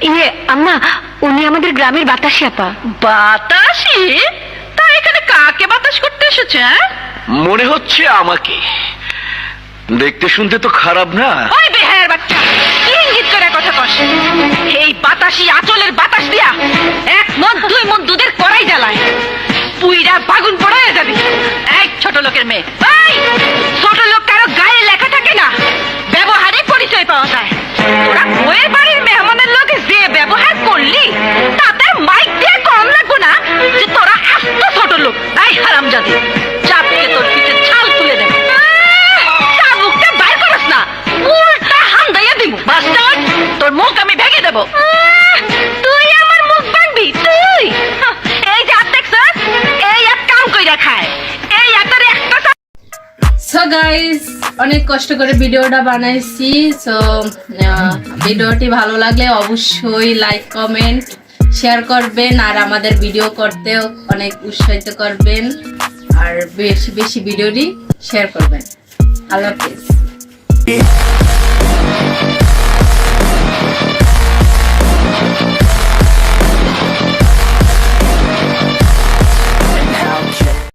ইয়ে আম্মা, উনি আমাদের গ্রামের বাতাসি আপা। বাতাসি? তা এখানে কাকে বাতাস করতে এসেছে? মনে হচ্ছে আমাকে। দেখতে শুনতে তো খারাপ না। ওই বেহায়ের বাচ্চা, কি ইঙ্গিত করে কথা কস? এই বাতাসি আঁচলের বাতাস দিয়া 1 মণ 2 মণ দুধের কড়াই জ্বালায়, পুইরা বাগুন পড়ায় যাবি। এই ছোট লোকের মেয়ে, এই ছোট লোক কারো গায়ে লেখা থাকে না, ব্যবহারে পরিচয় পাওয়া যায়। তোরা বইয়ের বাড়ির মেহমানের লোকে যে ব্যবহার করলি তাতে মাইক দিয়ে কম লাগবো না যে তোরা আস্ত ছোট লোক। এই হারামজাদি, চাপকে তোর পিঠে ছাল তুলে দেবে। চাবুকটা বাইর করস না, উল্টা হান্দাইয়া দিব। বাস্টার, তোর মুখ আমি ভেঙে দেব। তুই আমার মুখ ভাঙবি? তুই এই যে হাত দেখছস, এই এক কাম কইরা খায়, এই হাতের একটা। সো গাইস, অনেক কষ্ট করে ভিডিওটা বানাইছি। সো ভিডিওটি ভালো লাগলে অবশ্যই লাইক কমেন্ট শেয়ার করবেন, আর আমাদের ভিডিও করতেও অনেক উৎসাহিত করবেন, আর বেশি বেশি ভিডিওটি শেয়ার করবেন। আল্লাহ হাফেজ।